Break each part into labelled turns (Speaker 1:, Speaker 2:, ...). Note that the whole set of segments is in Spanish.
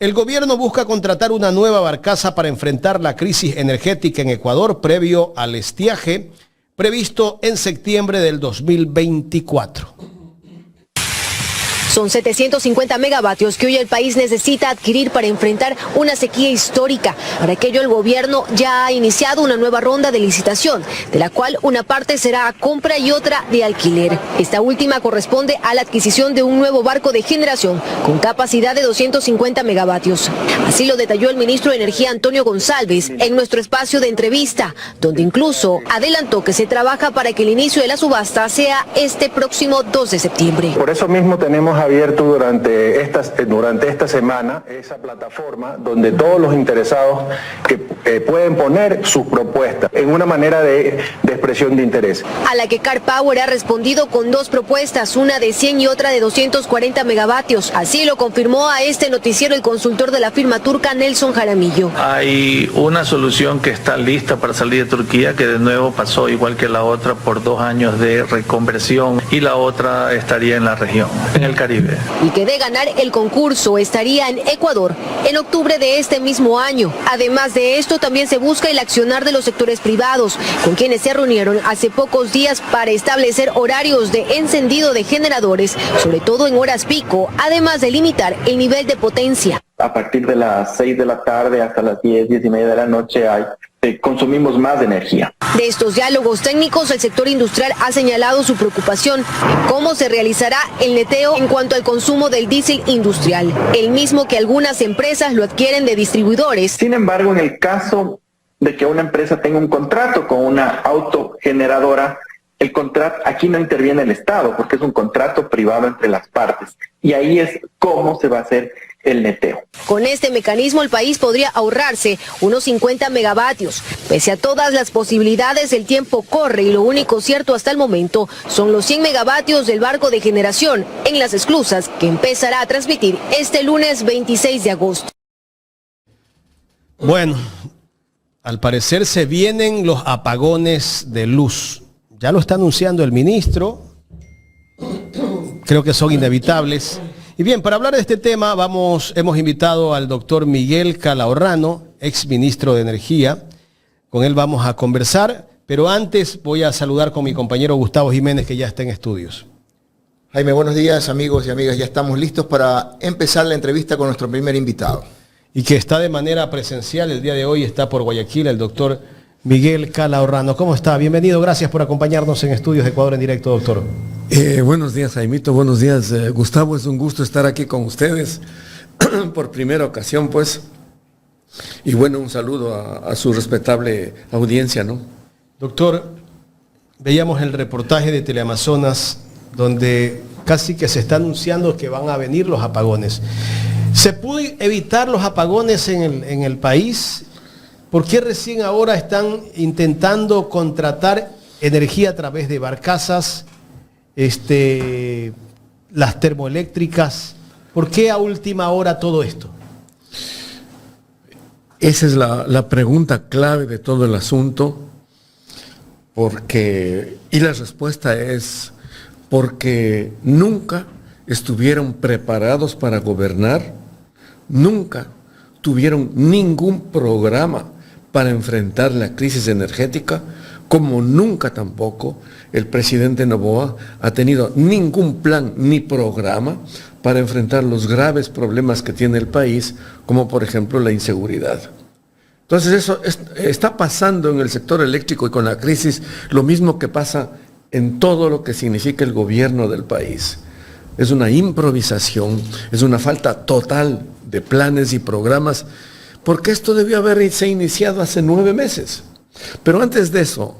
Speaker 1: El gobierno busca contratar una nueva barcaza para enfrentar la crisis energética en Ecuador previo al estiaje previsto en septiembre del 2024.
Speaker 2: Son 750 megavatios que hoy el país necesita adquirir para enfrentar una sequía histórica. Para aquello el gobierno ya ha iniciado una nueva ronda de licitación, de la cual una parte será a compra y otra de alquiler. Esta última corresponde a la adquisición de un nuevo barco de generación con capacidad de 250 megavatios. Así lo detalló el ministro de Energía Antonio González en nuestro espacio de entrevista, donde incluso adelantó que se trabaja para que el inicio de la subasta sea este próximo 2 de septiembre.
Speaker 3: Por eso mismo tenemos abierto durante esta semana esa plataforma donde todos los interesados que pueden poner sus propuestas en una manera de expresión de interés.
Speaker 2: A la que Car Power ha respondido con dos propuestas, una de 100 y otra de 240 megavatios. Así lo confirmó a este noticiero el consultor de la firma turca Nelson Jaramillo.
Speaker 4: Hay una solución que está lista para salir de Turquía, que de nuevo pasó igual que la otra por 2 años de reconversión, y la otra estaría en la región, en el Caribe.
Speaker 2: Y que de ganar el concurso estaría en Ecuador en octubre de este mismo año. Además de esto, también se busca el accionar de los sectores privados, con quienes se reunieron hace pocos días para establecer horarios de encendido de generadores, sobre todo en horas pico, además de limitar el nivel de potencia.
Speaker 5: A partir de las 6 de la tarde hasta las 10, 10 y media de la noche consumimos más energía.
Speaker 2: De estos diálogos técnicos, el sector industrial ha señalado su preocupación en cómo se realizará el neteo en cuanto al consumo del diésel industrial, el mismo que algunas empresas lo adquieren de distribuidores.
Speaker 5: Sin embargo, en el caso de que una empresa tenga un contrato con una autogeneradora, el contrato, aquí no interviene el Estado, porque es un contrato privado entre las partes, y ahí es cómo se va a hacer el neteo.
Speaker 2: Con este mecanismo el país podría ahorrarse unos 50 megavatios. Pese a todas las posibilidades, el tiempo corre y lo único cierto hasta el momento son los 100 megavatios del barco de generación en Las Esclusas, que empezará a transmitir este lunes 26 de agosto.
Speaker 1: Bueno, al parecer se vienen los apagones de luz. Ya lo está anunciando el ministro. Creo que son inevitables. Y bien, para hablar de este tema hemos invitado al doctor Miguel Calahorrano, ex ministro de Energía. Con él vamos a conversar, pero antes voy a saludar con mi compañero Gustavo Jiménez, que ya está en estudios.
Speaker 6: Jaime, buenos días, amigos y amigas. Ya estamos listos para empezar la entrevista con nuestro primer invitado.
Speaker 1: Y que está de manera presencial el día de hoy, está por Guayaquil, el doctor Miguel Calahorrano. ¿Cómo está? Bienvenido, gracias por acompañarnos en Estudios de Ecuador en Directo, doctor.
Speaker 7: Buenos días, Jaimito, buenos días, Gustavo. Es un gusto estar aquí con ustedes por primera ocasión, pues. Y bueno, un saludo a su respetable audiencia, ¿no?
Speaker 1: Doctor, veíamos el reportaje de Teleamazonas, donde casi que se está anunciando que van a venir los apagones. ¿Se pudo evitar los apagones en el país? ¿Por qué recién ahora están intentando contratar energía a través de barcazas, las termoeléctricas? ¿Por qué a última hora todo esto?
Speaker 7: Esa es la pregunta clave de todo el asunto, y la respuesta es porque nunca estuvieron preparados para gobernar, nunca tuvieron ningún programa para enfrentar la crisis energética, como nunca tampoco el presidente Noboa ha tenido ningún plan ni programa para enfrentar los graves problemas que tiene el país, como por ejemplo la inseguridad. Entonces eso está pasando en el sector eléctrico y con la crisis lo mismo que pasa en todo lo que significa el gobierno del país. Es una improvisación, es una falta total de planes y programas, porque esto debió haberse iniciado hace 9 meses. Pero antes de eso,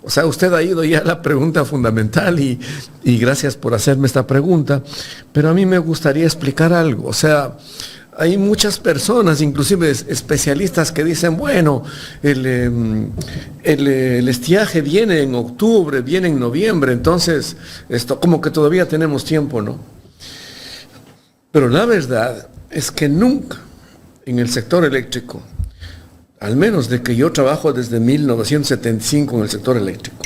Speaker 7: o sea, usted ha ido ya a la pregunta fundamental y gracias por hacerme esta pregunta, pero a mí me gustaría explicar algo. O sea, hay muchas personas, inclusive especialistas, que dicen, bueno, el estiaje viene en octubre, viene en noviembre, entonces esto como que todavía tenemos tiempo, ¿no? Pero la verdad es que nunca en el sector eléctrico, al menos de que yo trabajo desde 1975 en el sector eléctrico,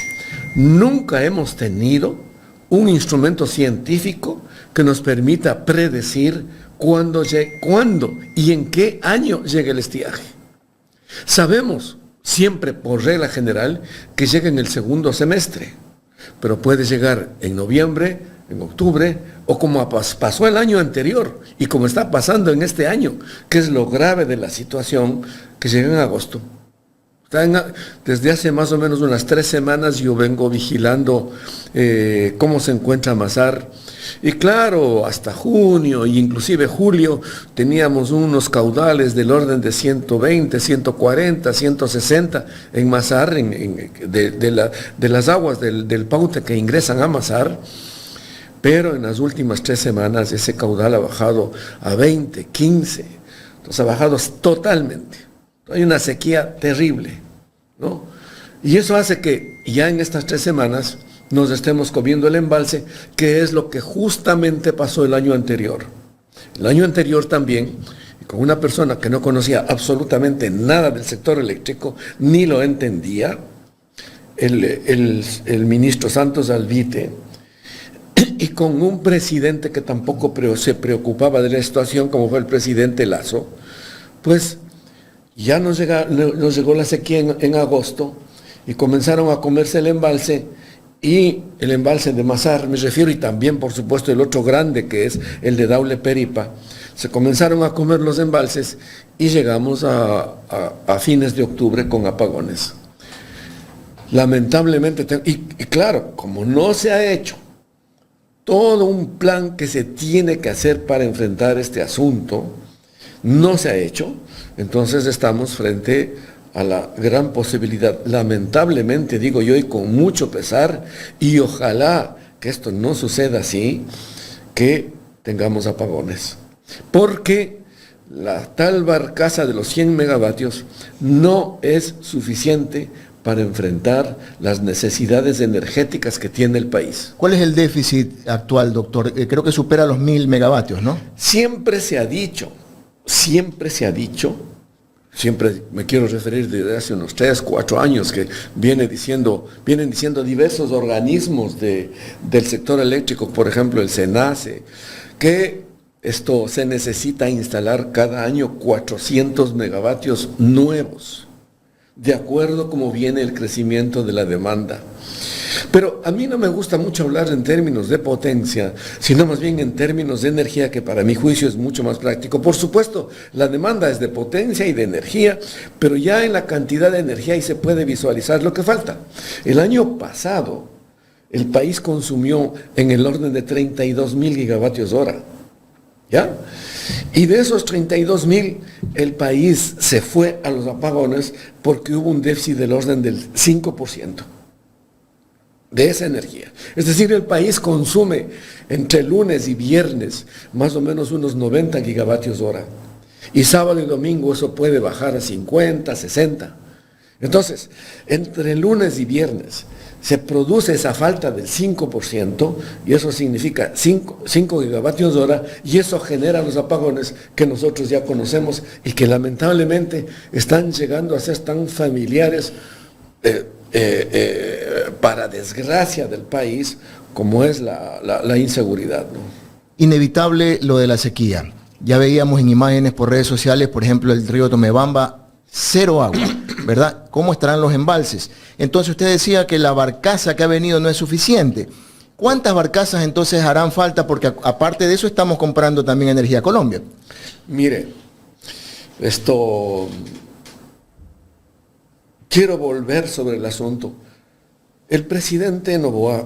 Speaker 7: nunca hemos tenido un instrumento científico que nos permita predecir cuándo y en qué año llega el estiaje. Sabemos siempre por regla general que llega en el segundo semestre, pero puede llegar en noviembre, en octubre, o como pasó el año anterior y como está pasando en este año, que es lo grave de la situación, que llega en agosto. Desde hace más o menos unas 3 semanas yo vengo vigilando cómo se encuentra Masar. Y claro, hasta junio e inclusive julio teníamos unos caudales del orden de 120, 140, 160 en Masar, de las aguas del Paute que ingresan a Masar. Pero en las últimas 3 semanas ese caudal ha bajado a 20, 15. Entonces ha bajado totalmente. Hay una sequía terrible, ¿no? Y eso hace que ya en estas 3 semanas nos estemos comiendo el embalse, que es lo que justamente pasó el año anterior. El año anterior también, con una persona que no conocía absolutamente nada del sector eléctrico, ni lo entendía, el ministro Santos Alvite, y con un presidente que tampoco se preocupaba de la situación, como fue el presidente Lazo, pues ya nos llegó la sequía en agosto y comenzaron a comerse el embalse, y el embalse de Masar, me refiero, y también por supuesto el otro grande que es el de Daule Peripa. Se comenzaron a comer los embalses y llegamos a fines de octubre con apagones. Lamentablemente, y claro, como no se ha hecho todo un plan que se tiene que hacer para enfrentar este asunto, no se ha hecho, entonces estamos frente a la gran posibilidad, lamentablemente digo yo y con mucho pesar, y ojalá que esto no suceda así, que tengamos apagones. Porque la tal barcaza de los 100 megavatios no es suficiente para enfrentar las necesidades energéticas que tiene el país.
Speaker 6: ¿Cuál es el déficit actual, doctor? Creo que supera los 1000 megavatios, ¿no?
Speaker 7: Siempre me quiero referir desde hace unos 3, 4 años que vienen diciendo diversos organismos del sector eléctrico, por ejemplo el SENACE, que esto se necesita instalar cada año 400 megavatios nuevos, de acuerdo como viene el crecimiento de la demanda. Pero a mí no me gusta mucho hablar en términos de potencia, sino más bien en términos de energía, que para mi juicio es mucho más práctico. Por supuesto, la demanda es de potencia y de energía, pero ya en la cantidad de energía ahí se puede visualizar lo que falta. El año pasado, el país consumió en el orden de 32.000 gigavatios hora. ¿Ya? Y de esos 32.000, el país se fue a los apagones porque hubo un déficit del orden del 5% de esa energía. Es decir, el país consume entre lunes y viernes más o menos unos 90 gigavatios hora. Y sábado y domingo eso puede bajar a 50, 60. Entonces, entre lunes y viernes se produce esa falta del 5%, y eso significa 5 gigavatios hora, y eso genera los apagones que nosotros ya conocemos y que lamentablemente están llegando a ser tan familiares para desgracia del país como es la inseguridad, ¿no?
Speaker 6: Inevitable lo de la sequía. Ya veíamos en imágenes por redes sociales, por ejemplo, el río Tomebamba, 0 agua, ¿verdad? ¿Cómo estarán los embalses? Entonces usted decía que la barcaza que ha venido no es suficiente. ¿Cuántas barcazas entonces harán falta? Porque aparte de eso estamos comprando también energía a Colombia.
Speaker 7: Mire, quiero volver sobre el asunto. El presidente Noboa,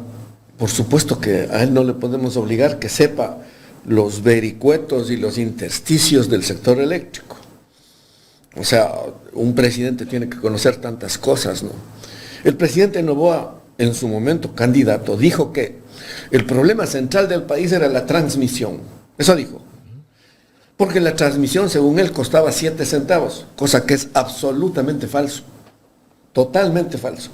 Speaker 7: por supuesto que a él no le podemos obligar que sepa los vericuetos y los intersticios del sector eléctrico. O sea, un presidente tiene que conocer tantas cosas, ¿no? El presidente Noboa, en su momento candidato, dijo que el problema central del país era la transmisión. Eso dijo. Porque la transmisión, según él, costaba 7 centavos, cosa que es absolutamente falso. Totalmente falso.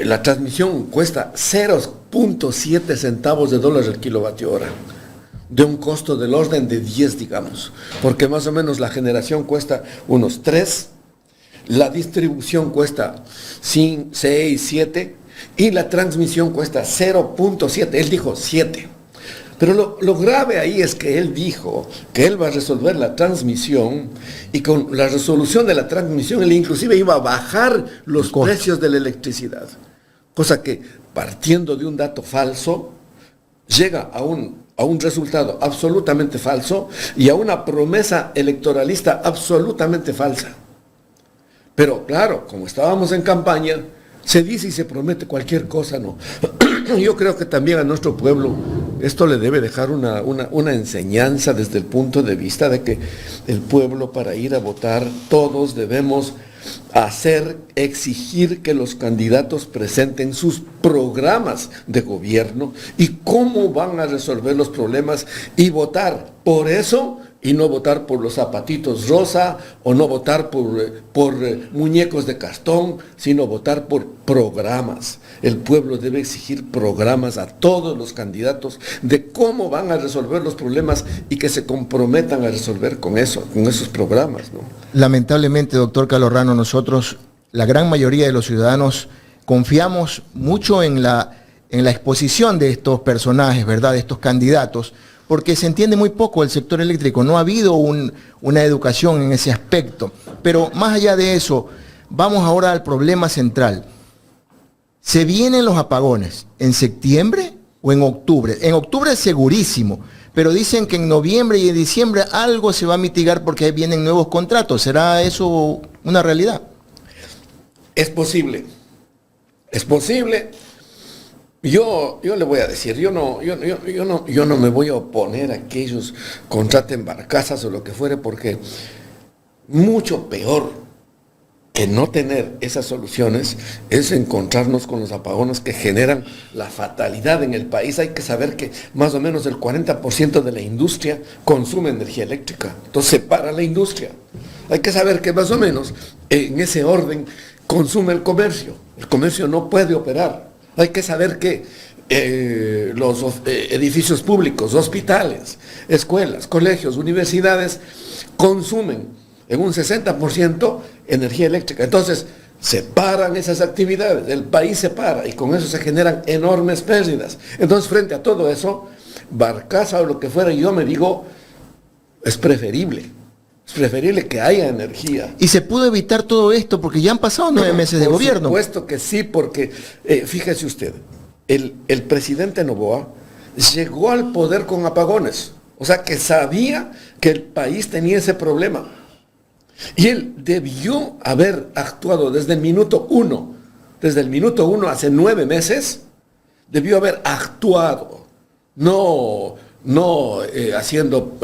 Speaker 7: La transmisión cuesta 0.7 centavos de dólar el kilovatio hora, de un costo del orden de 10, digamos, porque más o menos la generación cuesta unos 3, la distribución cuesta 5, 6, 7 y la transmisión cuesta 0.7, él dijo 7. Pero lo grave ahí es que él dijo que él va a resolver la transmisión y con la resolución de la transmisión él inclusive iba a bajar los precios de la electricidad. Cosa que, partiendo de un dato falso, llega a un resultado absolutamente falso y a una promesa electoralista absolutamente falsa. Pero claro, como estábamos en campaña, se dice y se promete cualquier cosa, ¿no? Yo creo que también a nuestro pueblo esto le debe dejar una enseñanza desde el punto de vista de que el pueblo, para ir a votar, todos debemos exigir que los candidatos presenten sus programas de gobierno y cómo van a resolver los problemas y votar por eso y no votar por los zapatitos rosa o no votar por muñecos de cartón, sino votar por programas. El pueblo debe exigir programas a todos los candidatos de cómo van a resolver los problemas y que se comprometan a resolver con esos programas, ¿no?
Speaker 6: Lamentablemente, doctor Calorrano, nosotros, la gran mayoría de los ciudadanos, confiamos mucho en la exposición de estos personajes, ¿verdad?, de estos candidatos, porque se entiende muy poco el sector eléctrico, no ha habido una educación en ese aspecto. Pero más allá de eso, vamos ahora al problema central. ¿Se vienen los apagones en septiembre o en octubre? En octubre es segurísimo, pero dicen que en noviembre y en diciembre algo se va a mitigar porque ahí vienen nuevos contratos. ¿Será eso una realidad?
Speaker 7: Es posible. Es posible. Yo le voy a decir, yo no me voy a oponer a que ellos contraten barcazas o lo que fuere, porque mucho peor que no tener esas soluciones es encontrarnos con los apagones que generan la fatalidad en el país. Hay que saber que más o menos el 40% de la industria consume energía eléctrica, entonces se para la industria. Hay que saber que más o menos en ese orden consume el comercio no puede operar. Hay que saber que los edificios públicos, hospitales, escuelas, colegios, universidades consumen en un 60% energía eléctrica. Entonces, se paran esas actividades, el país se para y con eso se generan enormes pérdidas. Entonces, frente a todo eso, barcaza o lo que fuera, yo me digo, es preferible que haya energía.
Speaker 6: ¿Y se pudo evitar todo esto? Porque ya han pasado 9 meses de gobierno.
Speaker 7: Por supuesto que sí, porque fíjese usted, el presidente Noboa llegó al poder con apagones. O sea, que sabía que el país tenía ese problema. Y él debió haber actuado desde el minuto uno hace 9 meses, debió haber actuado, no haciendo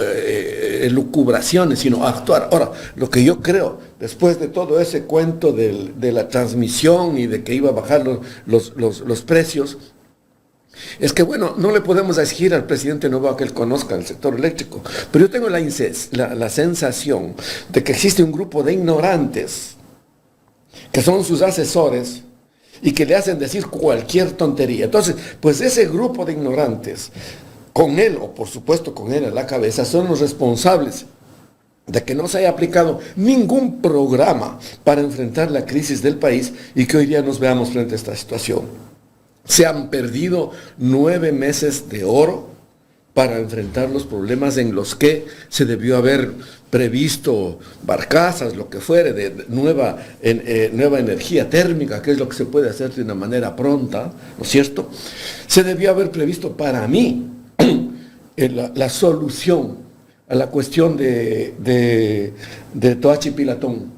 Speaker 7: elucubraciones, sino actuar. Ahora, lo que yo creo, después de todo ese cuento de la transmisión y de que iba a bajar los precios, es que, bueno, no le podemos exigir al presidente Noboa que él conozca el sector eléctrico, pero yo tengo la sensación de que existe un grupo de ignorantes que son sus asesores y que le hacen decir cualquier tontería. Entonces, pues ese grupo de ignorantes, con él, o por supuesto con él a la cabeza, son los responsables de que no se haya aplicado ningún programa para enfrentar la crisis del país y que hoy día nos veamos frente a esta situación. Se han perdido 9 meses de oro para enfrentar los problemas en los que se debió haber previsto barcazas, lo que fuere, de nueva energía térmica, que es lo que se puede hacer de una manera pronta, ¿no es cierto? Se debió haber previsto, para mí, la solución a la cuestión de Toachi Pilatón.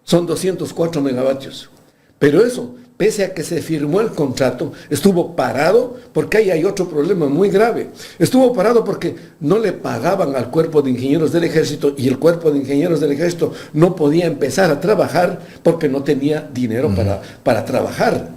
Speaker 7: Son 204 megavatios. Pero eso, pese a que se firmó el contrato, estuvo parado porque ahí hay otro problema muy grave. Estuvo parado porque no le pagaban al cuerpo de ingenieros del ejército y el cuerpo de ingenieros del ejército no podía empezar a trabajar porque no tenía dinero para trabajar.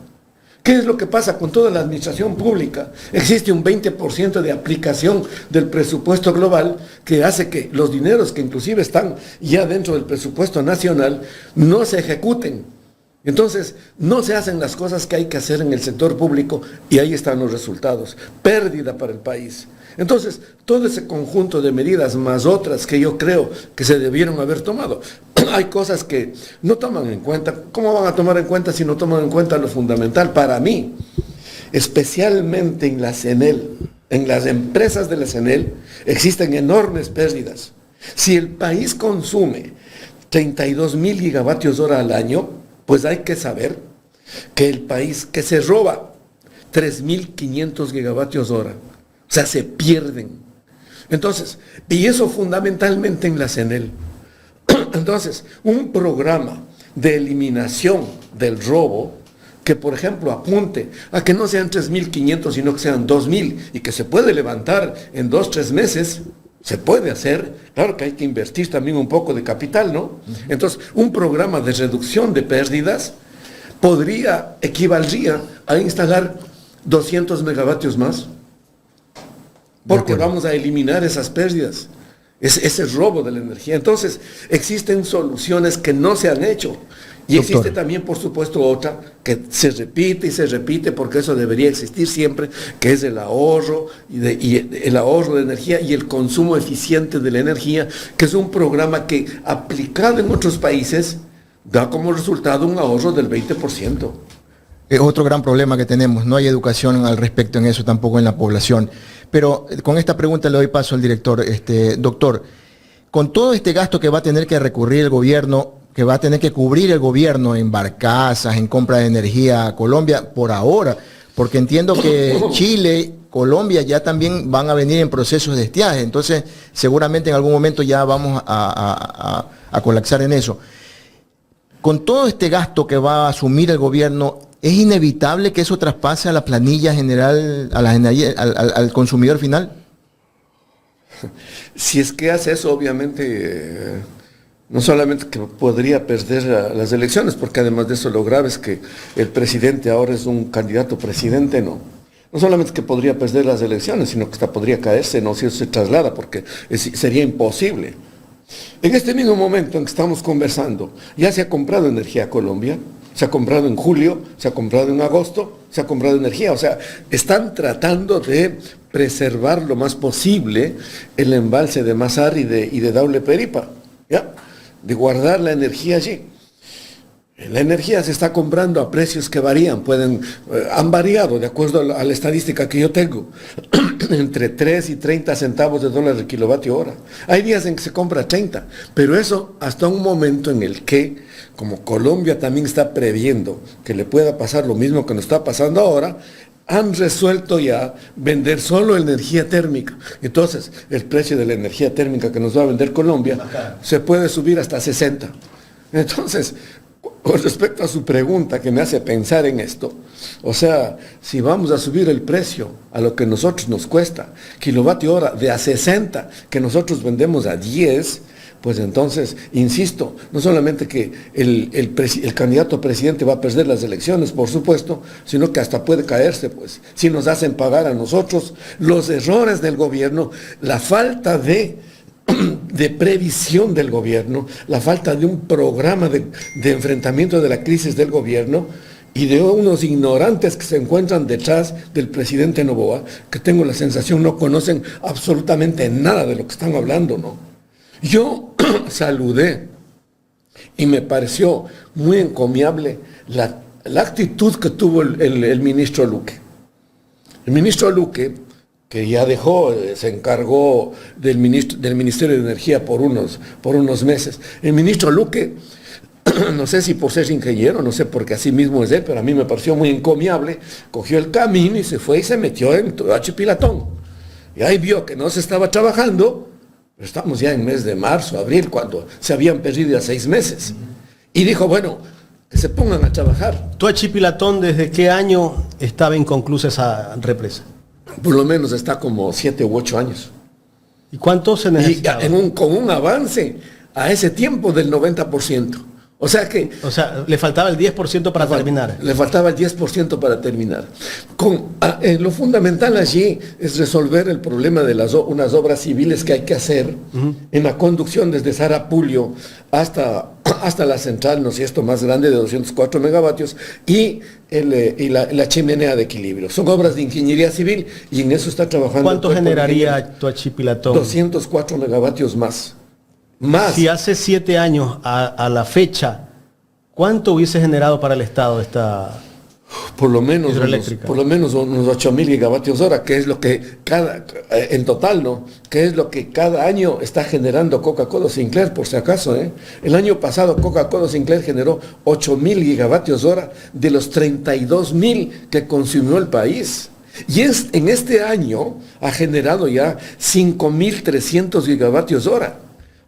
Speaker 7: ¿Qué es lo que pasa con toda la administración pública? Existe un 20% de aplicación del presupuesto global que hace que los dineros que inclusive están ya dentro del presupuesto nacional no se ejecuten. Entonces, no se hacen las cosas que hay que hacer en el sector público y ahí están los resultados. Pérdida para el país. Entonces, todo ese conjunto de medidas más otras que yo creo que se debieron haber tomado. Hay cosas que no toman en cuenta. ¿Cómo van a tomar en cuenta si no toman en cuenta lo fundamental? Para mí, especialmente en la CNEL, en las empresas de la CNEL existen enormes pérdidas. Si el país consume 32.000 gigavatios hora al año, pues hay que saber que el país que se roba 3.500 gigavatios hora, o sea, se pierden. Entonces, y eso fundamentalmente en la CNEL. Entonces, un programa de eliminación del robo que, por ejemplo, apunte a que no sean 3.500, sino que sean 2.000 y que se puede levantar en 2-3 meses, se puede hacer. Claro que hay que invertir también un poco de capital, ¿no? Entonces, un programa de reducción de pérdidas equivaldría a instalar 200 megavatios más, porque vamos a eliminar esas pérdidas, ese robo de la energía. Entonces, existen soluciones que no se han hecho. Y
Speaker 1: Doctor,
Speaker 7: existe también, por supuesto, otra que se repite y se repite, porque eso debería existir siempre, que es el ahorro, el ahorro de energía y el consumo eficiente de la energía, que es un programa que, aplicado en otros países, da como resultado un ahorro del 20%.
Speaker 6: Otro gran problema que tenemos, no hay educación al respecto en eso tampoco en la población. Pero con esta pregunta le doy paso al director. Doctor, con todo este gasto que va a tener que recurrir el gobierno, que va a tener que cubrir el gobierno en barcazas, en compra de energía a Colombia, por ahora, porque entiendo que Chile, Colombia ya también van a venir en procesos de estiaje, entonces seguramente en algún momento ya vamos a colapsar en eso. Con todo este gasto que va a asumir el gobierno, ¿es inevitable que eso traspase a la planilla general, al consumidor final?
Speaker 7: Si es que hace eso, obviamente, no solamente que podría perder las elecciones, porque además de eso lo grave es que el presidente ahora es un candidato presidente, no solamente que podría perder las elecciones, sino que hasta podría caerse, no si eso se traslada, porque sería imposible. En este mismo momento en que estamos conversando, ya se ha comprado energía a Colombia, se ha comprado en julio, se ha comprado en agosto, se ha comprado energía. O sea, están tratando de preservar lo más posible el embalse de Mazar y de Daule Peripa, ¿ya? De guardar la energía allí. La energía se está comprando a precios que varían, han variado de acuerdo a la estadística que yo tengo, entre 3 y 30 centavos de dólar el kilovatio hora. Hay días en que se compra 30, pero eso hasta un momento en el que, como Colombia también está previendo que le pueda pasar lo mismo que nos está pasando ahora, han resuelto ya vender solo energía térmica. Entonces, el precio de la energía térmica que nos va a vender Colombia se puede subir hasta 60. Entonces, con respecto a su pregunta que me hace pensar en esto, o sea, si vamos a subir el precio a lo que nosotros nos cuesta, kilovatio hora de a 60, que nosotros vendemos a 10, pues entonces, insisto, no solamente que el candidato a presidente va a perder las elecciones, por supuesto, sino que hasta puede caerse, pues, si nos hacen pagar a nosotros los errores del gobierno, la falta de previsión del gobierno, la falta de un programa de enfrentamiento de la crisis del gobierno y de unos ignorantes que se encuentran detrás del presidente Noboa, que tengo la sensación no conocen absolutamente nada de lo que están hablando, ¿no? Yo saludé y me pareció muy encomiable la actitud que tuvo el ministro Luque. El ministro Luque, que ya se encargó del Ministerio de Energía por unos meses. El ministro Luque, no sé si por ser ingeniero, no sé porque así mismo es él, pero a mí me pareció muy encomiable, cogió el camino y se fue y se metió en Chipilatón. Y ahí vio que no se estaba trabajando, pero estamos ya en mes de marzo, abril, cuando se habían perdido ya 6 meses. Y dijo, bueno, que se pongan a trabajar.
Speaker 1: Chipilatón, ¿desde qué año estaba inconclusa esa represa?
Speaker 7: Por lo menos está como 7 u 8 años.
Speaker 1: ¿Y cuánto se necesitaba?
Speaker 7: Con un avance a ese tiempo del 90%. O sea,
Speaker 1: le faltaba el 10% para terminar.
Speaker 7: Le faltaba el 10% para terminar. Lo fundamental allí es resolver el problema de unas obras civiles que hay que hacer en la conducción desde Sarapullo hasta la central, no sé, esto más grande de 204 megavatios y la chimenea de equilibrio. Son obras de ingeniería civil y en eso está trabajando.
Speaker 1: ¿Cuánto generaría Chipilatón?
Speaker 7: 204 megavatios más.
Speaker 1: Si hace 7 años a la fecha, ¿cuánto hubiese generado para el Estado esta? hidroeléctrica.
Speaker 7: por lo menos unos 8.000 gigavatios hora, que es lo que en total, ¿no? Que es lo que cada año está generando Coca-Cola Sinclair, por si acaso, ¿eh? El año pasado Coca-Cola Sinclair generó 8.000 gigavatios hora de los 32.000 que consumió el país. Y en este año ha generado ya 5.300 gigavatios hora.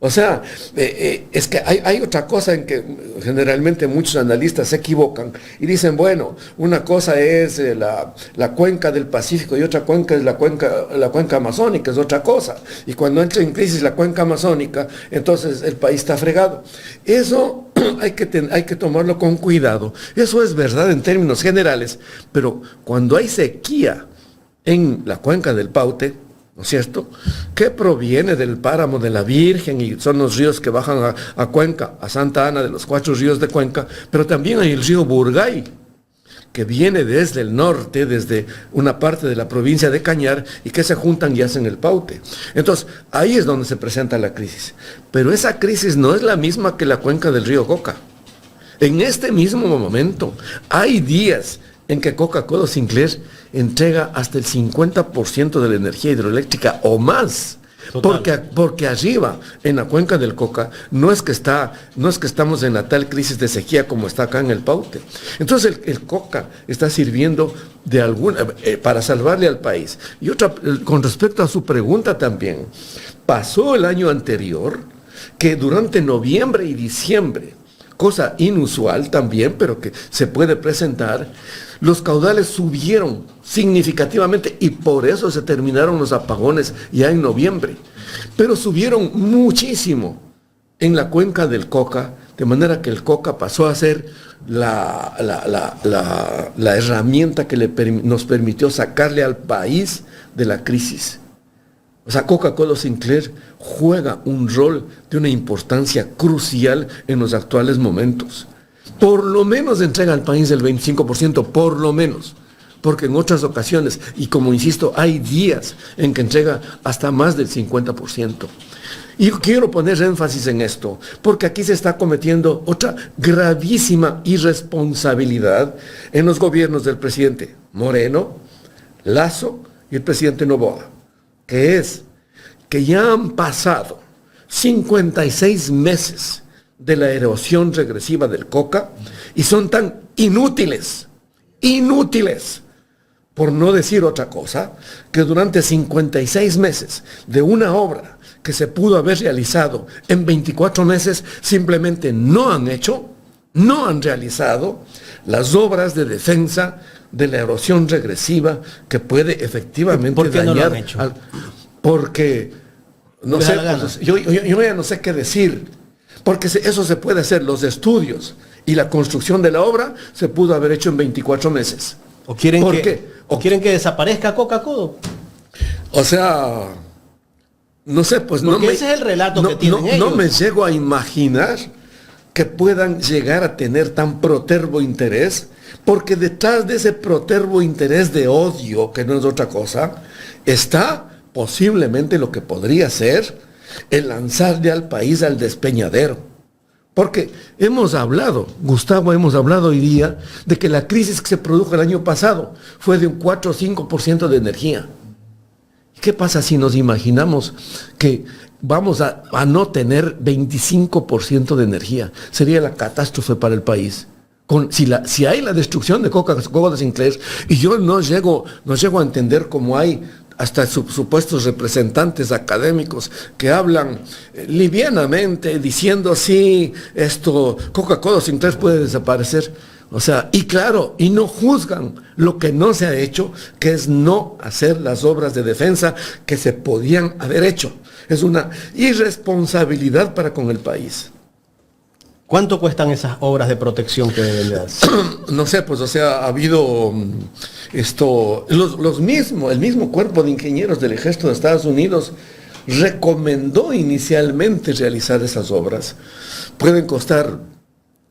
Speaker 7: O sea, es que hay otra cosa en que generalmente muchos analistas se equivocan y dicen, bueno, una cosa es la cuenca del Pacífico y otra cuenca es la cuenca amazónica, es otra cosa. Y cuando entra en crisis la cuenca amazónica, entonces el país está fregado. Eso hay que tomarlo con cuidado. Eso es verdad en términos generales, pero cuando hay sequía en la cuenca del Paute, ¿no es cierto?, que proviene del páramo de la Virgen y son los ríos que bajan a Cuenca, a Santa Ana, de los 4 ríos de Cuenca, pero también hay el río Burgay, que viene desde el norte, desde una parte de la provincia de Cañar, y que se juntan y hacen el Paute. Entonces, ahí es donde se presenta la crisis. Pero esa crisis no es la misma que la cuenca del río Coca. En este mismo momento, hay días en que Coca-Cola Sinclair entrega hasta el 50% de la energía hidroeléctrica o más. Porque arriba, en la cuenca del Coca, no es que estamos en la tal crisis de sequía como está acá en el Paute. Entonces el Coca está sirviendo para salvarle al país. Y otra, con respecto a su pregunta también, pasó el año anterior que durante noviembre y diciembre, cosa inusual también, pero que se puede presentar, los caudales subieron significativamente y por eso se terminaron los apagones ya en noviembre. Pero subieron muchísimo en la cuenca del Coca, de manera que el Coca pasó a ser la herramienta que nos permitió sacarle al país de la crisis. O sea, Coca-Cola Sinclair juega un rol de una importancia crucial en los actuales momentos. Por lo menos entrega al país el 25%, por lo menos. Porque en otras ocasiones, y como insisto, hay días en que entrega hasta más del 50%. Y yo quiero poner énfasis en esto, porque aquí se está cometiendo otra gravísima irresponsabilidad en los gobiernos del presidente Moreno, Lasso y el presidente Noboa, que es que ya han pasado 56 meses de la erosión regresiva del Coca y son tan inútiles, por no decir otra cosa, que durante 56 meses de una obra que se pudo haber realizado en 24 meses, simplemente no han realizado las obras de defensa de la erosión regresiva que puede efectivamente
Speaker 1: ¿Por qué
Speaker 7: dañar
Speaker 1: no lo han hecho?
Speaker 7: Porque no sé, pues, yo ya no sé qué decir, porque eso se puede hacer, los estudios y la construcción de la obra se pudo haber hecho en 24 meses.
Speaker 1: ¿O quieren que desaparezca Coca-Cola?
Speaker 7: O sea, no sé, pues
Speaker 1: porque ese es el relato que tienen ellos.
Speaker 7: No me llego a imaginar que puedan llegar a tener tan protervo interés, porque detrás de ese protervo interés de odio, que no es otra cosa, está posiblemente lo que podría ser el lanzarle al país al despeñadero. Porque Gustavo, hemos hablado hoy día de que la crisis que se produjo el año pasado fue de un 4 o 5% de energía. ¿Qué pasa si nos imaginamos que vamos a no tener 25% de energía? Sería la catástrofe para el país. Si hay la destrucción de Coca-Cola Sinclair, y yo no llego a entender cómo hay hasta supuestos representantes académicos que hablan livianamente diciendo sí, Coca-Cola Sinclair puede desaparecer. O sea, y claro, y no juzgan lo que no se ha hecho, que es no hacer las obras de defensa que se podían haber hecho. Es una irresponsabilidad para con el país.
Speaker 1: ¿Cuánto cuestan esas obras de protección que deben de hacer?
Speaker 7: No sé, pues, o sea, ha habido el mismo cuerpo de ingenieros del Ejército de Estados Unidos recomendó inicialmente realizar esas obras. Pueden costar,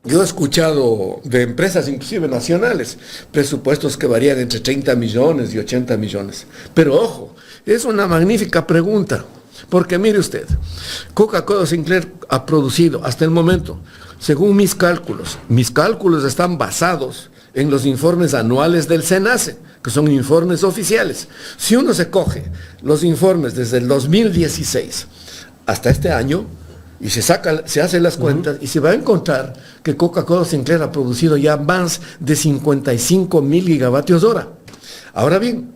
Speaker 7: yo he escuchado de empresas inclusive nacionales, presupuestos que varían entre 30 millones y 80 millones. Pero ojo, es una magnífica pregunta, porque mire usted, Coca-Cola Sinclair ha producido hasta el momento, según mis cálculos están basados en los informes anuales del SENACE, que son informes oficiales. Si uno se coge los informes desde el 2016 hasta este año, y se hace las cuentas, y se va a encontrar que Coca-Cola Sinclair ha producido ya más de 55.000 gigavatios hora. Ahora bien,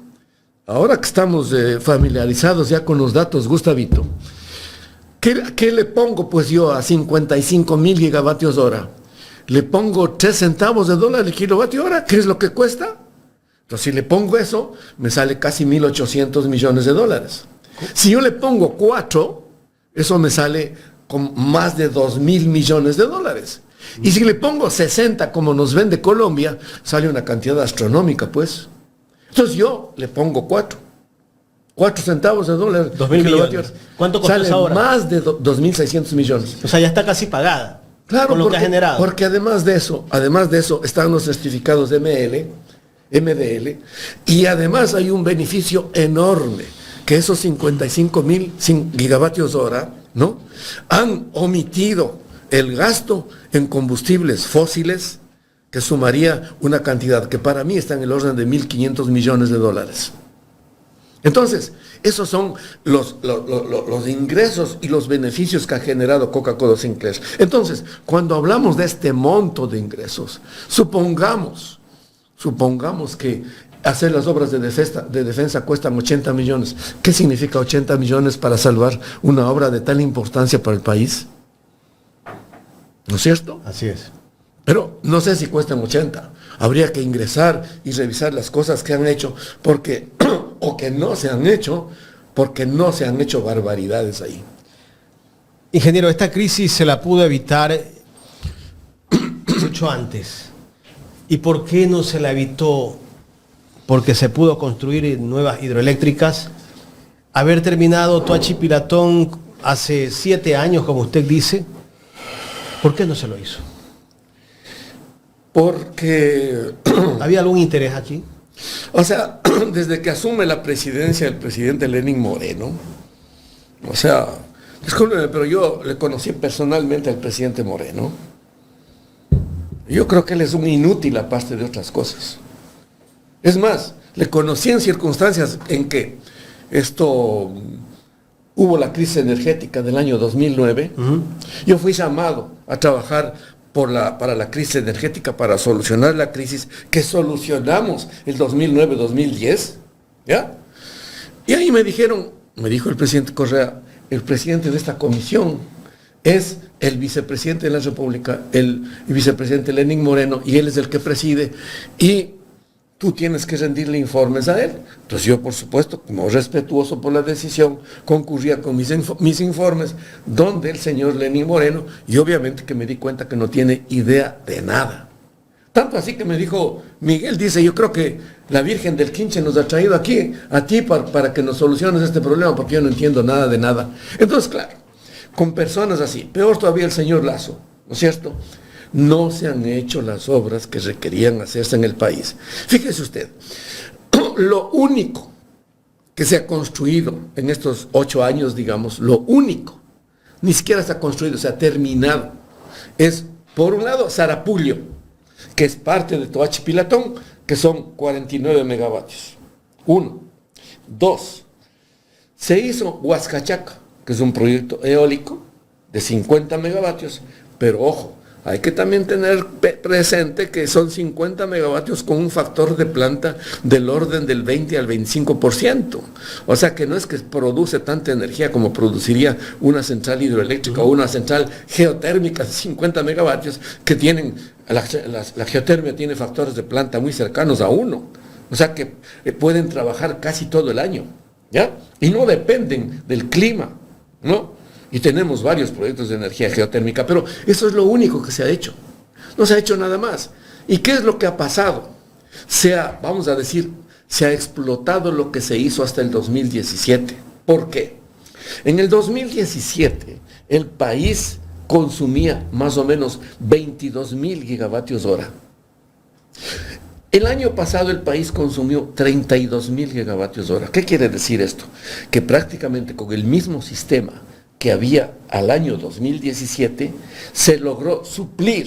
Speaker 7: ahora que estamos familiarizados ya con los datos, Gustavito, ¿qué le pongo pues yo a 55.000 gigavatios hora? Le pongo 3 centavos de dólar el kilovatio hora, ¿qué es lo que cuesta? Entonces, si le pongo eso, me sale casi 1.800 millones de dólares. Si yo le pongo 4, eso me sale con más de 2.000 millones de dólares. Y si le pongo 60, como nos vende Colombia, sale una cantidad astronómica, pues. Entonces yo le pongo 4 centavos de dólar.
Speaker 1: 2.000 millones. ¿Cuánto costó
Speaker 7: sale
Speaker 1: esa hora?
Speaker 7: Más de 2.600 millones.
Speaker 1: O sea, ya está casi pagada.
Speaker 7: Claro,
Speaker 1: con lo que ha generado.
Speaker 7: Porque además de eso, están los certificados de MDL, y además hay un beneficio enorme, que esos 55.000 gigavatios hora, ¿no?, han omitido el gasto en combustibles fósiles, que sumaría una cantidad que para mí está en el orden de 1.500 millones de dólares. Entonces, esos son los ingresos y los beneficios que ha generado Coca-Cola Sinclair. Entonces, cuando hablamos de este monto de ingresos, supongamos que hacer las obras de defensa cuestan 80 millones. ¿Qué significa 80 millones para salvar una obra de tal importancia para el país? ¿No es cierto?
Speaker 1: Así es.
Speaker 7: Pero no sé si cuestan 80. Habría que ingresar y revisar las cosas que han hecho o que no se han hecho, porque no se han hecho barbaridades ahí.
Speaker 1: Ingeniero, esta crisis se la pudo evitar mucho antes. ¿Y por qué no se la evitó? Porque se pudo construir nuevas hidroeléctricas. Haber terminado Toachi Piratón hace 7 años, como usted dice, ¿por qué no se lo hizo?
Speaker 7: Porque
Speaker 1: ¿había algún interés aquí?
Speaker 7: O sea, desde que asume la presidencia el presidente Lenín Moreno, o sea, discúlpeme, pero yo le conocí personalmente al presidente Moreno. Yo creo que él es un inútil aparte de otras cosas. Es más, le conocí en circunstancias en que hubo la crisis energética del año 2009. Yo fui llamado a trabajar para la crisis energética, para solucionar la crisis que solucionamos el 2009-2010, ¿ya? Y ahí me dijo el presidente Correa, el presidente de esta comisión es el vicepresidente de la República, el vicepresidente Lenín Moreno, y él es el que preside, y tú tienes que rendirle informes a él. Entonces yo, por supuesto, como respetuoso por la decisión, concurría con mis informes, donde el señor Lenín Moreno, y obviamente que me di cuenta que no tiene idea de nada. Tanto así que me dijo, Miguel, dice, yo creo que la Virgen del Quinche nos ha traído aquí, a ti, para que nos soluciones este problema, porque yo no entiendo nada de nada. Entonces, claro, con personas así, peor todavía el señor Lazo, ¿no es cierto?, no se han hecho las obras que requerían hacerse en el país. Fíjese usted, lo único que se ha construido en estos 8 años, digamos, lo único, ni siquiera se ha construido, se ha terminado, es, por un lado, Sarapullo, que es parte de Toachi Pilatón, que son 49 megavatios. 1. 2. Se hizo Huascachaca, que es un proyecto eólico de 50 megavatios, pero ojo, hay que también tener presente que son 50 megavatios con un factor de planta del orden del 20 al 25%. O sea que no es que produce tanta energía como produciría una central hidroeléctrica o una central geotérmica de 50 megavatios que tienen, la geotermia tiene factores de planta muy cercanos a 1. O sea que pueden trabajar casi todo el año, ¿ya? Y no dependen del clima, ¿no? Y tenemos varios proyectos de energía geotérmica, pero eso es lo único que se ha hecho. No se ha hecho nada más. ¿Y qué es lo que ha pasado? Vamos a decir, se ha explotado lo que se hizo hasta el 2017. ¿Por qué? En el 2017, el país consumía más o menos 22.000 gigavatios hora. El año pasado el país consumió 32.000 gigavatios hora. ¿Qué quiere decir esto? Que prácticamente con el mismo sistema que había al año 2017, se logró suplir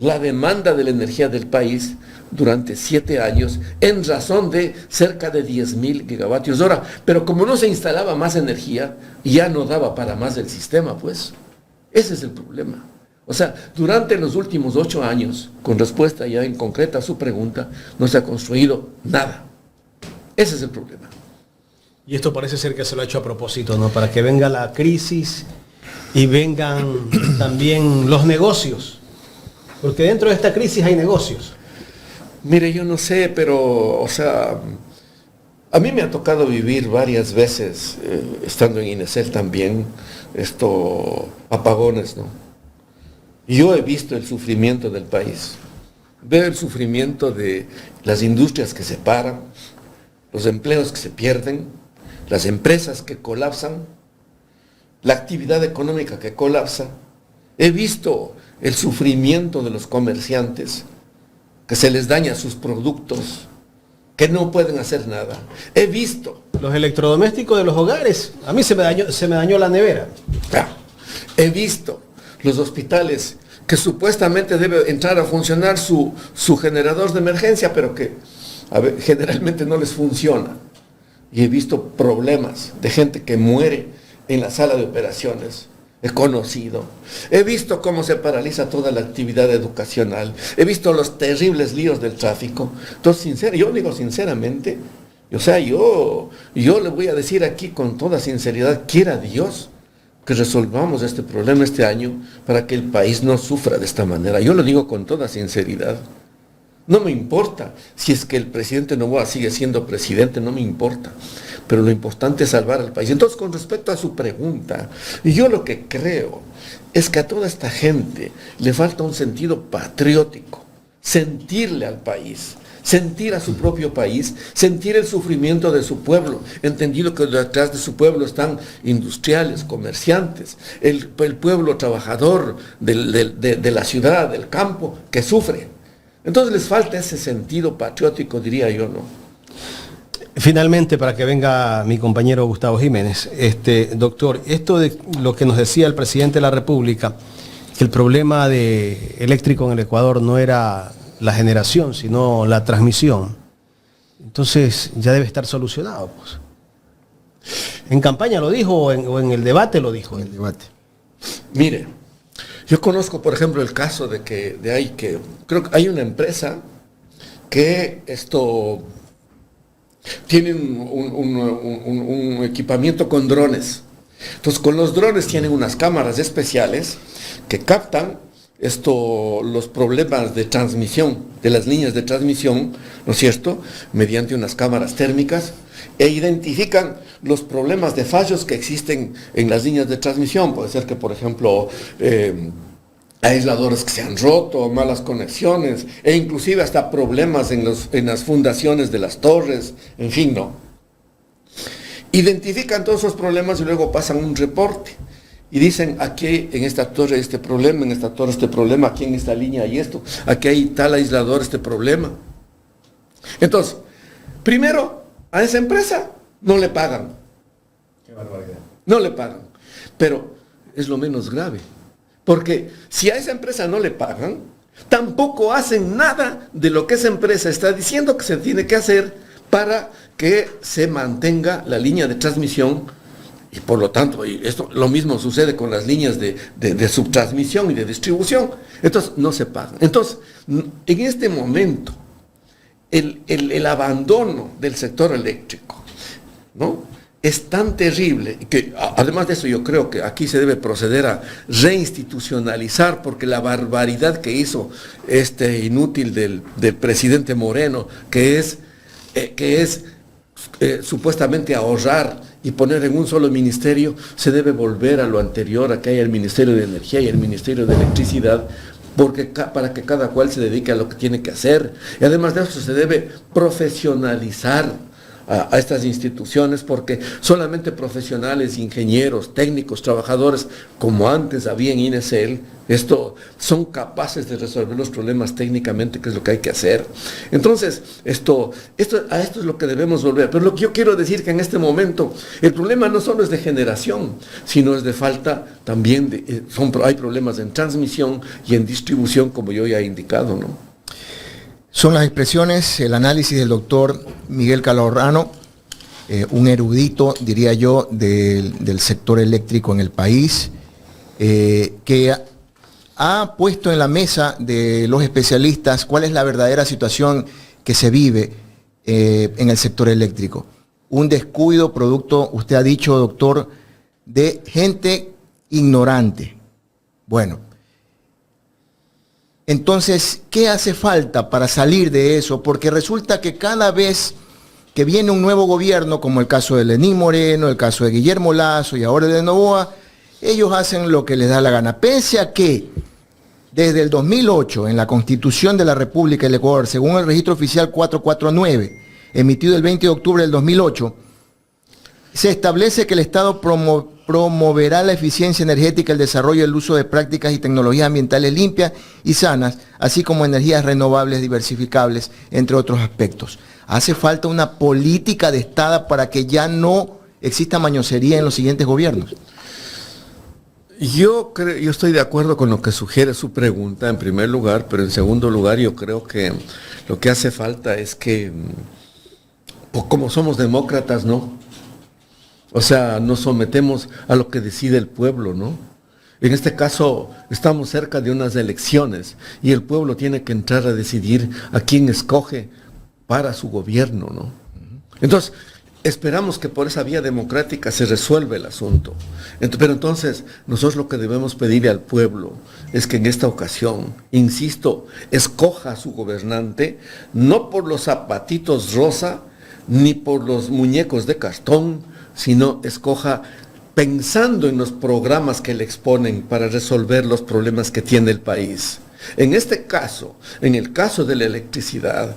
Speaker 7: la demanda de la energía del país durante 7 años en razón de cerca de 10.000 gigavatios hora. Pero como no se instalaba más energía, ya no daba para más del sistema, pues. Ese es el problema. O sea, durante los últimos 8 años, con respuesta ya en concreta a su pregunta, no se ha construido nada. Ese es el problema.
Speaker 1: Y esto parece ser que se lo ha hecho a propósito, ¿no? Para que venga la crisis y vengan también los negocios. Porque dentro de esta crisis hay negocios.
Speaker 7: Mire, yo no sé, pero, o sea, a mí me ha tocado vivir varias veces, estando en Inesel también, apagones, ¿no? Y yo he visto el sufrimiento del país. Veo el sufrimiento de las industrias que se paran, los empleos que se pierden, las empresas que colapsan, la actividad económica que colapsa. He visto el sufrimiento de los comerciantes, que se les daña sus productos, que no pueden hacer nada. He visto
Speaker 1: los electrodomésticos de los hogares. A mí se me dañó la nevera.
Speaker 7: He visto los hospitales que supuestamente debe entrar a funcionar su generador de emergencia, pero que generalmente no les funciona. Y he visto problemas de gente que muere en la sala de operaciones. He conocido. He visto cómo se paraliza toda la actividad educacional. He visto los terribles líos del tráfico. Entonces, yo digo sinceramente, o sea, yo le voy a decir aquí con toda sinceridad, quiera Dios que resolvamos este problema este año para que el país no sufra de esta manera. Yo lo digo con toda sinceridad. No me importa si es que el presidente Noboa sigue siendo presidente, no me importa. Pero lo importante es salvar al país. Entonces, con respecto a su pregunta, yo lo que creo es que a toda esta gente le falta un sentido patriótico, sentirle al país, sentir a su propio país, sentir el sufrimiento de su pueblo, entendido que detrás de su pueblo están industriales, comerciantes, el pueblo trabajador de la ciudad, del campo, que sufre. Entonces les falta ese sentido patriótico, diría yo, ¿no?
Speaker 1: Finalmente, para que venga mi compañero Gustavo Jiménez, doctor, esto de lo que nos decía el presidente de la República, que el problema eléctrico en el Ecuador no era la generación, sino la transmisión, entonces ya debe estar solucionado, pues. ¿En campaña lo dijo o en el debate lo dijo?
Speaker 6: En el debate.
Speaker 7: Mire, yo conozco, por ejemplo, el caso creo que hay una empresa que tiene un equipamiento con drones. Entonces, con los drones tienen unas cámaras especiales que captan los problemas de transmisión, de las líneas de transmisión, ¿no es cierto?, mediante unas cámaras térmicas, e identifican los problemas de fallos que existen en las líneas de transmisión. Puede ser que, por ejemplo, aisladores que se han roto, malas conexiones, e inclusive hasta problemas en las fundaciones de las torres, en fin, ¿no? Identifican todos esos problemas y luego pasan un reporte. Y dicen, aquí en esta torre este problema, en esta torre este problema, aquí en esta línea hay esto, aquí hay tal aislador este problema. Entonces, primero, a esa empresa no le pagan.
Speaker 1: Qué barbaridad.
Speaker 7: No le pagan. Pero es lo menos grave. Porque si a esa empresa no le pagan, tampoco hacen nada de lo que esa empresa está diciendo que se tiene que hacer para que se mantenga la línea de transmisión. Y por lo tanto, lo mismo sucede con las líneas de subtransmisión y de distribución. Entonces, no se pagan. Entonces, en este momento, el abandono del sector eléctrico, ¿no?, es tan terrible que, además de eso, yo creo que aquí se debe proceder a reinstitucionalizar, porque la barbaridad que hizo este inútil del presidente Moreno, que es supuestamente ahorrar y poner en un solo ministerio, se debe volver a lo anterior, a que haya el Ministerio de Energía y el Ministerio de Electricidad, para que cada cual se dedique a lo que tiene que hacer. Y además de eso se debe profesionalizar a estas instituciones, porque solamente profesionales, ingenieros, técnicos, trabajadores, como antes había en INESEL, son capaces de resolver los problemas técnicamente, que es lo que hay que hacer. Entonces, a esto es lo que debemos volver. Pero lo que yo quiero decir que en este momento, el problema no solo es de generación, sino es de falta también hay problemas en transmisión y en distribución, como yo ya he indicado, ¿no?
Speaker 6: Son las expresiones, el análisis del doctor Miguel Calorrano, un erudito, diría yo, del sector eléctrico en el país, que ha puesto en la mesa de los especialistas cuál es la verdadera situación que se vive en el sector eléctrico. Un descuido producto, usted ha dicho, doctor, de gente ignorante. Bueno, entonces, ¿qué hace falta para salir de eso? Porque resulta que cada vez que viene un nuevo gobierno, como el caso de Lenín Moreno, el caso de Guillermo Lasso y ahora de Noboa, ellos hacen lo que les da la gana. Pese a que desde el 2008, en la Constitución de la República del Ecuador, según el registro oficial 449, emitido el 20 de octubre del 2008, se establece que el Estado promoverá la eficiencia energética, el desarrollo y el uso de prácticas y tecnologías ambientales limpias y sanas, así como energías renovables diversificables, entre otros aspectos. Hace falta una política de Estado para que ya no exista mañosería en los siguientes gobiernos.
Speaker 7: Yo estoy de acuerdo con lo que sugiere su pregunta, en primer lugar, pero en segundo lugar yo creo que lo que hace falta es que, pues como somos demócratas, ¿no? O sea, nos sometemos a lo que decide el pueblo, ¿no? En este caso, estamos cerca de unas elecciones y el pueblo tiene que entrar a decidir a quién escoge para su gobierno, ¿no? Entonces, esperamos que por esa vía democrática se resuelva el asunto. Pero entonces, nosotros lo que debemos pedirle al pueblo es que en esta ocasión, insisto, escoja a su gobernante, no por los zapatitos rosa, ni por los muñecos de cartón, sino escoja pensando en los programas que le exponen para resolver los problemas que tiene el país. En este caso, en el caso de la electricidad,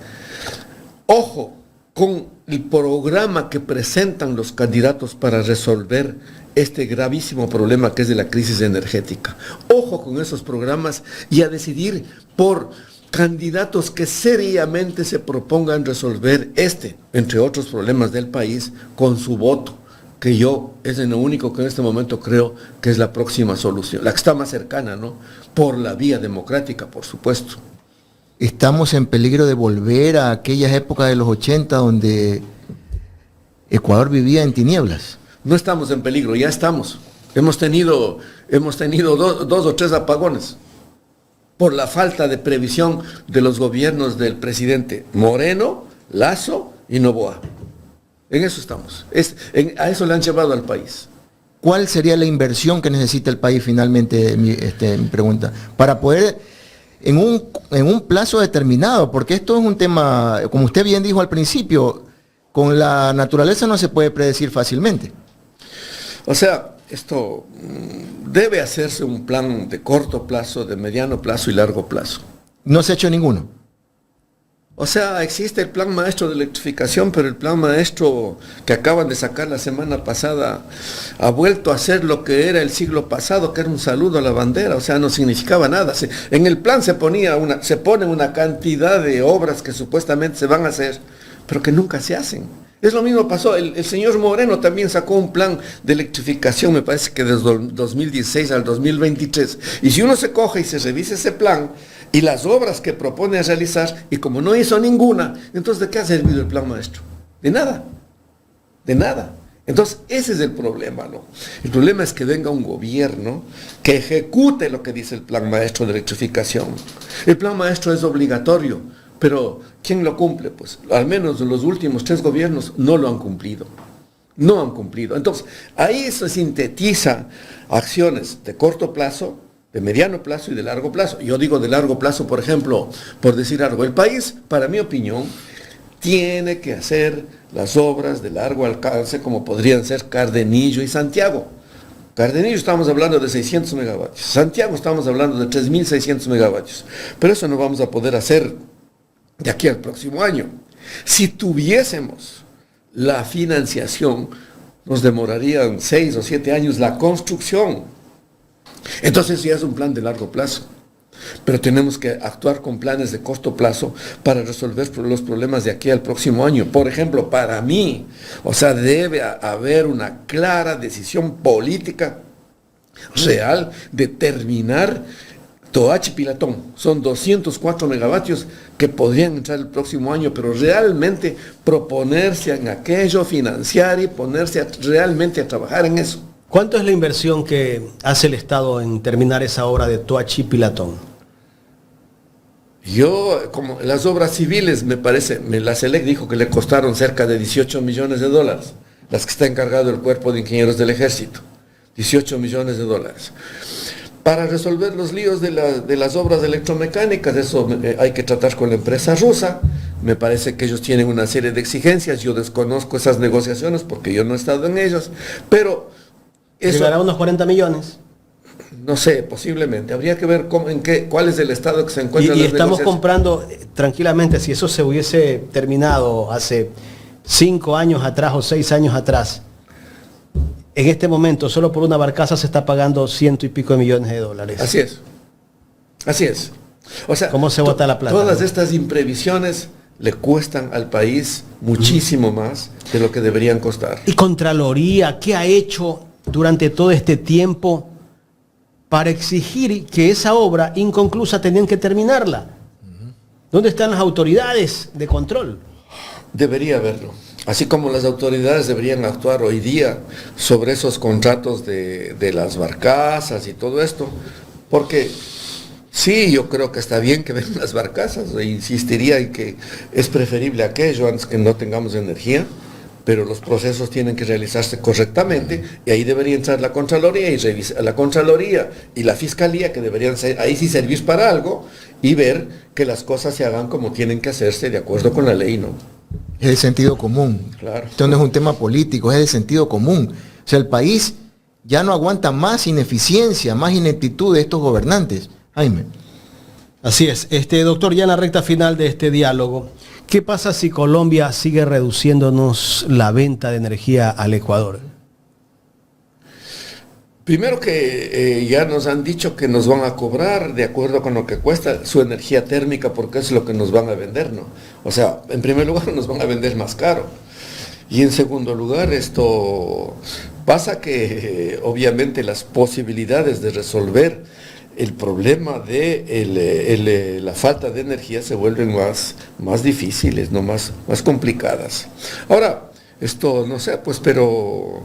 Speaker 7: ojo con el programa que presentan los candidatos para resolver este gravísimo problema que es de la crisis energética. Ojo con esos programas y a decidir por candidatos que seriamente se propongan resolver entre otros problemas del país, con su voto, que es lo único que en este momento creo que es la próxima solución, la que está más cercana, ¿no? Por la vía democrática, por supuesto.
Speaker 6: Estamos en peligro de volver a aquellas épocas de los 80 donde Ecuador vivía en tinieblas.
Speaker 7: No estamos en peligro, ya estamos. Hemos tenido dos o tres apagones por la falta de previsión de los gobiernos del presidente Moreno, Lasso y Noboa. En eso estamos. A eso le han llevado al país.
Speaker 6: ¿Cuál sería la inversión que necesita el país finalmente, mi pregunta, para poder, en un plazo determinado? Porque esto es un tema, como usted bien dijo al principio, con la naturaleza no se puede predecir fácilmente.
Speaker 7: O sea, esto debe hacerse un plan de corto plazo, de mediano plazo y largo plazo.
Speaker 6: No se ha hecho ninguno.
Speaker 7: O sea, existe el plan maestro de electrificación, pero el plan maestro que acaban de sacar la semana pasada ha vuelto a ser lo que era el siglo pasado, que era un saludo a la bandera, o sea, no significaba nada. En el plan se pone una cantidad de obras que supuestamente se van a hacer, pero que nunca se hacen. Es lo mismo pasó, el señor Moreno también sacó un plan de electrificación, me parece que desde 2016 al 2023, y si uno se coge y se revisa ese plan, y las obras que propone realizar, y como no hizo ninguna, entonces ¿de qué ha servido el plan maestro? De nada, de nada. Entonces ese es el problema, ¿no? El problema es que venga un gobierno que ejecute lo que dice el plan maestro de electrificación. El plan maestro es obligatorio, pero ¿quién lo cumple? Pues al menos los últimos 3 gobiernos no lo han cumplido. No han cumplido. Entonces ahí se sintetiza acciones de corto plazo, de mediano plazo y de largo plazo. Yo digo de largo plazo, por ejemplo, por decir algo, el país, para mi opinión, tiene que hacer las obras de largo alcance como podrían ser Cardenillo y Santiago. Cardenillo estamos hablando de 600 megavatios, Santiago estamos hablando de 3.600 megavatios, pero eso no vamos a poder hacer de aquí al próximo año. Si tuviésemos la financiación, nos demorarían 6 o 7 años la construcción. Entonces ya es un plan de largo plazo. Pero tenemos que actuar con planes de corto plazo para resolver los problemas de aquí al próximo año. Por ejemplo, para mí, debe haber una clara decisión política real de terminar Toachi Pilatón. Son 204 megavatios que podrían entrar el próximo año, pero realmente proponerse en aquello, financiar y ponerse realmente a trabajar en eso.
Speaker 1: ¿Cuánto es la inversión que hace el Estado en terminar esa obra de Toachi Pilatón?
Speaker 7: Como las obras civiles, me parece, la SELEC dijo que le costaron cerca de 18 millones de dólares, las que está encargado el Cuerpo de Ingenieros del Ejército, 18 millones de dólares. Para resolver los líos de las obras electromecánicas, eso hay que tratar con la empresa rusa. Me parece que ellos tienen una serie de exigencias, yo desconozco esas negociaciones porque yo no he estado en ellas, pero eso...
Speaker 1: ¿Llegará a unos 40 millones?
Speaker 7: No sé, posiblemente. Habría que ver cuál es el estado que se encuentra.
Speaker 1: Y estamos comprando tranquilamente, si eso se hubiese terminado hace 5 años atrás o 6 años atrás, en este momento solo por una barcaza se está pagando 100 y pico de millones de dólares.
Speaker 7: Así es. Así es.
Speaker 1: ¿Cómo se bota la plata?
Speaker 7: Todas estas imprevisiones le cuestan al país muchísimo más de lo que deberían costar.
Speaker 1: ¿Y Contraloría qué ha hecho durante todo este tiempo para exigir que esa obra inconclusa tenían que terminarla? ¿Dónde están las autoridades de control?
Speaker 7: Debería haberlo. Así como las autoridades deberían actuar hoy día sobre esos contratos de las barcazas y todo esto, porque sí, yo creo que está bien que vengan las barcazas, e insistiría en que es preferible aquello antes que no tengamos energía, pero los procesos tienen que realizarse correctamente y ahí debería entrar la Contraloría y la Fiscalía, que deberían ser, ahí sí servir para algo y ver que las cosas se hagan como tienen que hacerse de acuerdo con la ley, ¿no?
Speaker 6: Es de sentido común.
Speaker 7: Claro.
Speaker 6: Esto no es un tema político, es de sentido común. O sea, el país ya no aguanta más ineficiencia, más ineptitud de estos gobernantes. Jaime.
Speaker 1: Así es. Doctor, ya en la recta final de este diálogo, ¿qué pasa si Colombia sigue reduciéndonos la venta de energía al Ecuador?
Speaker 7: Primero que ya nos han dicho que nos van a cobrar de acuerdo con lo que cuesta su energía térmica, porque es lo que nos van a vender, ¿no? O sea, en primer lugar nos van a vender más caro. Y en segundo lugar, esto pasa que obviamente las posibilidades de resolver el problema de la falta de energía se vuelven más difíciles, ¿no? más complicadas. Ahora, esto no sé, pues, pero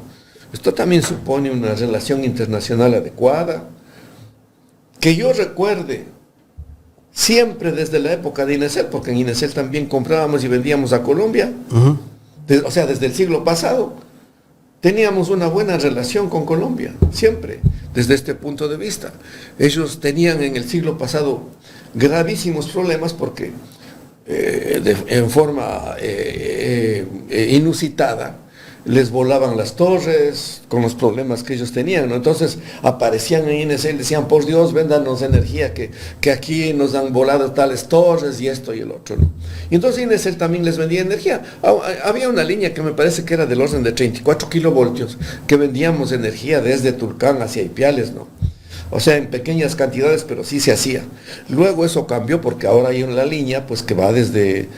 Speaker 7: esto también supone una relación internacional adecuada. Que yo recuerde, siempre desde la época de Inacel, porque en Inacel también comprábamos y vendíamos a Colombia, o sea, desde el siglo pasado, teníamos una buena relación con Colombia, siempre, desde este punto de vista. Ellos tenían en el siglo pasado gravísimos problemas porque en forma inusitada les volaban las torres con los problemas que ellos tenían, ¿no? Entonces aparecían en INC y decían, por Dios, véndanos energía, que aquí nos han volado tales torres y esto y el otro, ¿no? Y entonces INC también les vendía energía. Había una línea que me parece que era del orden de 34 kilovoltios, que vendíamos energía desde Tulcán hacia Ipiales, ¿no? O sea, en pequeñas cantidades, pero sí se hacía. Luego eso cambió porque ahora hay una línea pues que va desde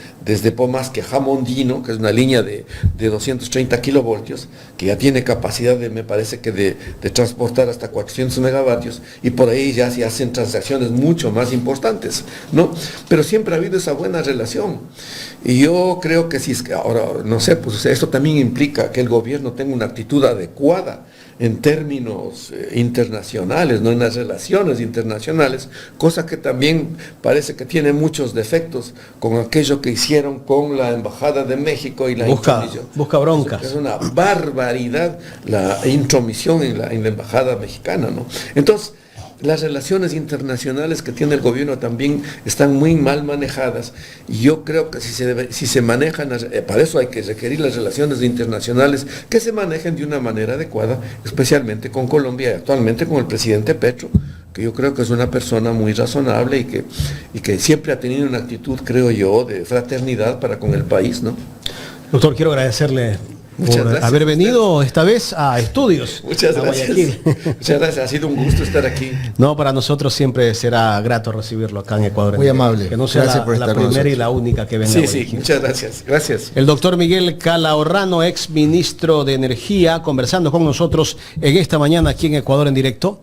Speaker 7: Pomasque a Jamondino, que es una línea de 230 kilovoltios, que ya tiene capacidad me parece que de transportar hasta 400 megavatios, y por ahí ya se hacen transacciones mucho más importantes, ¿no? Pero siempre ha habido esa buena relación. Y yo creo que si es que ahora, no sé, pues esto también implica que el gobierno tenga una actitud adecuada en términos internacionales, no en las relaciones internacionales, cosa que también parece que tiene muchos defectos con aquello que hicieron con la Embajada de México y la intromisión.
Speaker 1: Busca broncas.
Speaker 7: Es una barbaridad la intromisión en la Embajada mexicana, ¿no? Entonces, las relaciones internacionales que tiene el gobierno también están muy mal manejadas, y yo creo que si se manejan, para eso hay que requerir las relaciones internacionales que se manejen de una manera adecuada, especialmente con Colombia y actualmente con el presidente Petro, que yo creo que es una persona muy razonable y que siempre ha tenido una actitud, creo yo, de fraternidad para con el país, ¿no?
Speaker 1: Doctor, quiero agradecerle
Speaker 7: Muchas
Speaker 1: por
Speaker 7: gracias
Speaker 1: haber
Speaker 7: a
Speaker 1: venido esta vez a estudios.
Speaker 7: Muchas
Speaker 1: a
Speaker 7: gracias.
Speaker 1: Guayaquil.
Speaker 7: Muchas gracias. Ha sido un gusto estar aquí.
Speaker 1: No, para nosotros siempre será grato recibirlo acá en Ecuador.
Speaker 6: Muy amable.
Speaker 1: Que no sea
Speaker 6: Gracias por
Speaker 1: la
Speaker 6: estar con
Speaker 1: primera y
Speaker 6: nosotros.
Speaker 1: la única que venga. a
Speaker 7: Sí,
Speaker 1: Guayaquil.
Speaker 7: muchas gracias. Gracias.
Speaker 1: El doctor Miguel Calahorrano, ex ministro de Energía, conversando con nosotros en esta mañana aquí en Ecuador en directo.